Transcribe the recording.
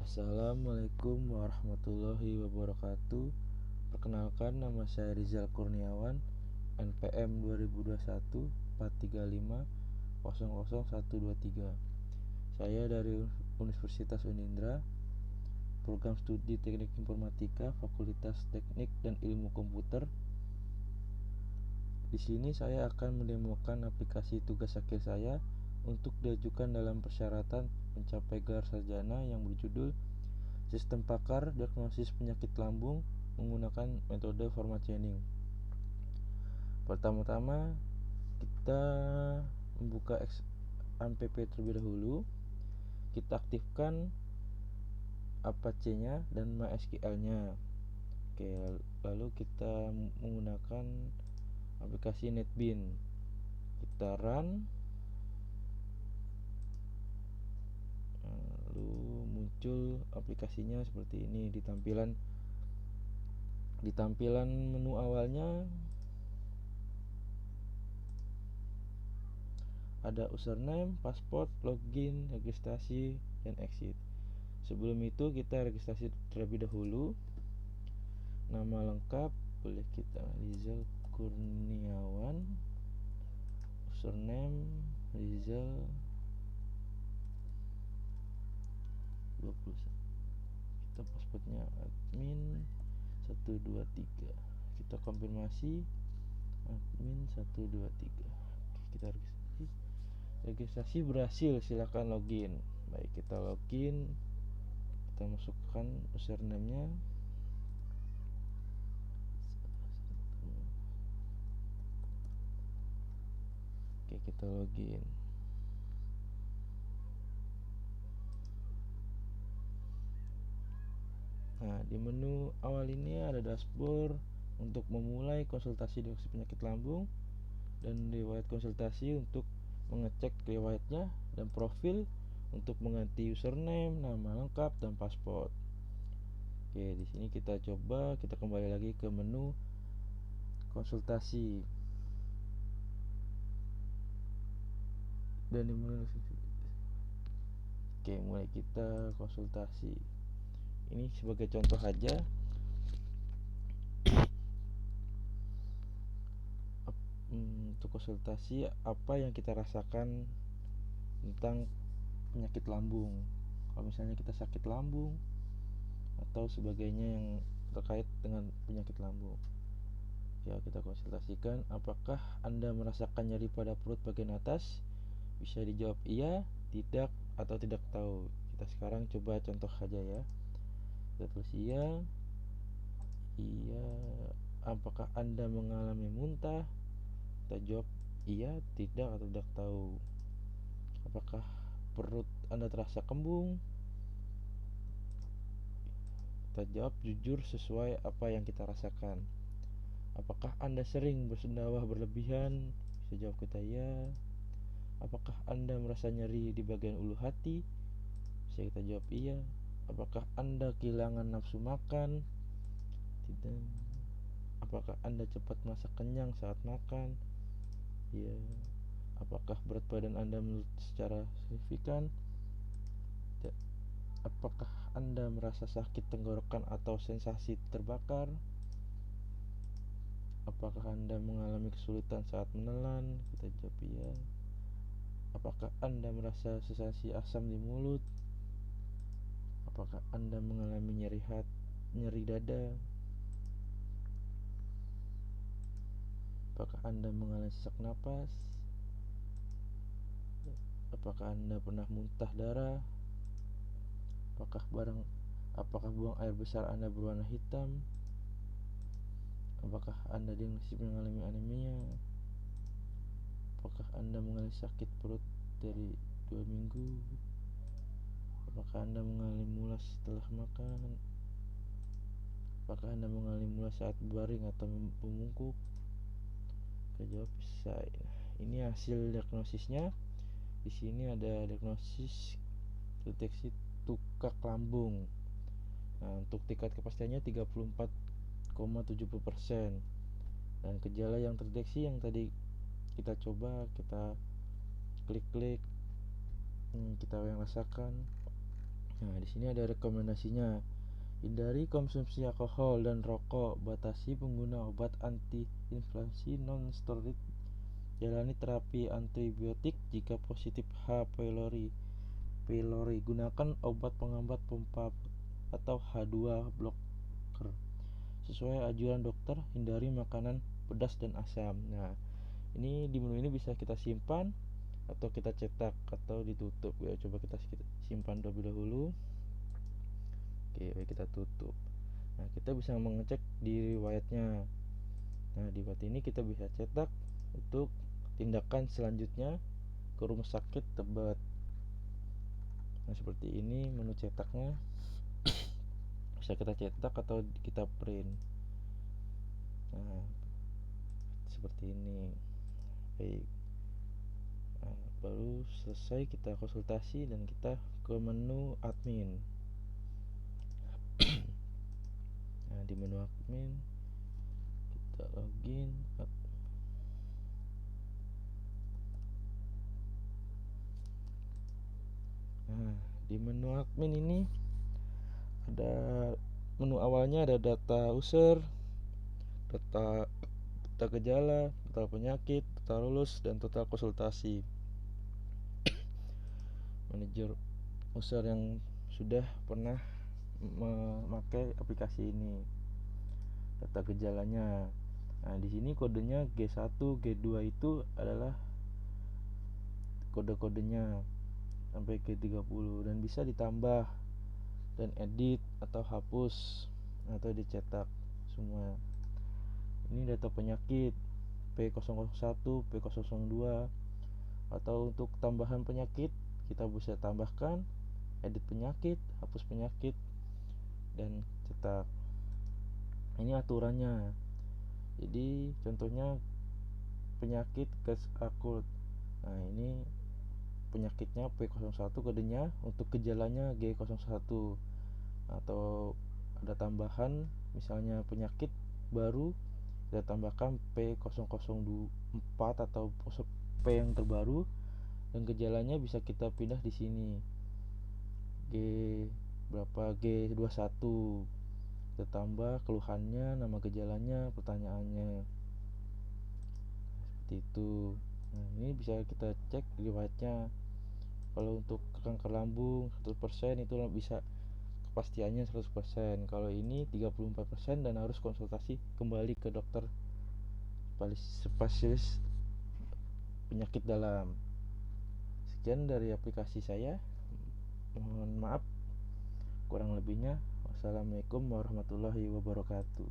Assalamualaikum warahmatullahi wabarakatuh. Perkenalkan, nama saya Rizal Kurniawan, NPM 2021 435 00123. Saya dari Universitas Unindra, Program Studi Teknik Informatika, Fakultas Teknik dan Ilmu Komputer. Di sini saya akan mendemokan aplikasi tugas akhir saya untuk diajukan dalam persyaratan mencapai gelar sarjana yang berjudul Sistem Pakar Diagnosis Penyakit Lambung menggunakan metode format chaining. Pertama-tama kita membuka XAMPP terlebih dahulu. Kita aktifkan Apache-nya dan MySQL-nya. Oke, lalu kita menggunakan aplikasi NetBeans. Kita run, lalu muncul aplikasinya seperti ini. Di tampilan menu awalnya ada username, password, login, registrasi, dan exit. Sebelum itu kita registrasi terlebih dahulu. Nama lengkap boleh kita Rizal Kurniawan, username Rizal 21. Kita passwordnya admin 123. Kita konfirmasi admin 123. Kita registrasi berhasil, silakan login. Baik, kita login. Kita masukkan username-nya. Oke, kita login. Nah, di menu awal ini ada dashboard untuk memulai konsultasi diagnosis penyakit lambung dan riwayat konsultasi untuk mengecek riwayatnya, dan profil untuk mengganti username, nama lengkap, dan password. Oke, di sini kita coba, kita kembali lagi ke menu konsultasi. Dan di menu oke, mulai kita konsultasi. Ini sebagai contoh aja. Untuk konsultasi, apa yang kita rasakan tentang penyakit lambung. Kalau misalnya kita sakit lambung atau sebagainya yang terkait dengan penyakit lambung, ya kita konsultasikan. Apakah Anda merasakan nyeri pada perut bagian atas? Bisa dijawab iya, tidak, atau tidak tahu. Kita sekarang coba contoh saja ya. Kita tulis iya. Apakah Anda mengalami muntah? Kita jawab iya, tidak, atau tidak tahu. Apakah perut Anda terasa kembung? Kita jawab jujur sesuai apa yang kita rasakan. Apakah Anda sering bersendawa berlebihan? Bisa jawab kita ya. Apakah Anda merasa nyeri di bagian ulu hati? Bisa kita jawab iya. Apakah Anda kehilangan nafsu makan? Tidak. Apakah Anda cepat merasa kenyang saat makan? Ya. Apakah berat badan Anda menurun secara signifikan? Tidak. Apakah Anda merasa sakit tenggorokan atau sensasi terbakar? Apakah Anda mengalami kesulitan saat menelan? Kita jawab iya. Apakah Anda merasa sensasi asam di mulut? Apakah Anda mengalami nyeri dada? Apakah Anda mengalami sesak napas? Apakah Anda pernah muntah darah? Apakah buang air besar Anda berwarna hitam? Apakah Anda diagnosis mengalami anemia? Apakah Anda mengalami sakit perut dari 2 minggu? Apakah Anda mengalami mulas setelah makan? Apakah Anda mengalami mulas saat berbaring atau membungkuk? Kita jawab bisa. Ini hasil diagnosisnya. Di sini ada diagnosis deteksi tukak lambung. Nah, untuk tingkat kepastiannya 34,70%. Dan gejala yang terdeteksi yang tadi kita coba, kita klik-klik, kita yang rasakan. Nah, di sini ada rekomendasinya. Hindari konsumsi alkohol dan rokok, batasi pengguna obat anti-inflamasi non-steroid, jalani terapi antibiotik jika positif H. pylori. Gunakan obat penghambat pompa atau H2 blocker. Sesuai anjuran dokter, hindari makanan pedas dan asam. Nah, ini di menu ini bisa kita simpan atau kita cetak atau ditutup ya. Coba kita simpan terlebih dahulu. Oke, baik, kita tutup. Nah, kita bisa mengecek di riwayatnya. Nah, di riwayat ini kita bisa cetak untuk tindakan selanjutnya ke rumah sakit Tebet. Nah, seperti ini menu cetaknya. Bisa kita cetak atau kita print. Nah, seperti ini. Baik. Nah, baru selesai kita konsultasi dan kita ke menu admin. Nah, di menu admin kita login. Nah, di menu admin ini ada menu awalnya, ada data user, data gejala, total penyakit, total lulus, dan total konsultasi. Manajer user yang sudah pernah memakai aplikasi ini, data gejalanya. Nah, di sini kodenya G1, G2 itu adalah kode-kodenya sampai G30 dan bisa ditambah dan edit atau hapus atau dicetak semua. Ini data penyakit P001, P002, atau untuk tambahan penyakit kita bisa tambahkan, edit penyakit, hapus penyakit, dan cetak. Ini aturannya. Jadi contohnya penyakit gas akut. Nah, ini penyakitnya P01 kodenya, untuk gejalanya G01. Atau ada tambahan misalnya penyakit baru, kita tambahkan P004 atau P yang terbaru, dan gejalanya bisa kita pindah di sini. G berapa, G21. Kita tambah keluhannya, nama gejalanya, pertanyaannya. Seperti itu. Nah, ini bisa kita cek riwayatnya. Kalau untuk kanker lambung 100% itu bisa kepastiannya 100%. Kalau ini 34% dan harus konsultasi kembali ke dokter spesialis penyakit dalam. Sekian dari aplikasi saya. Mohon maaf kurang lebihnya. Wassalamualaikum warahmatullahi wabarakatuh.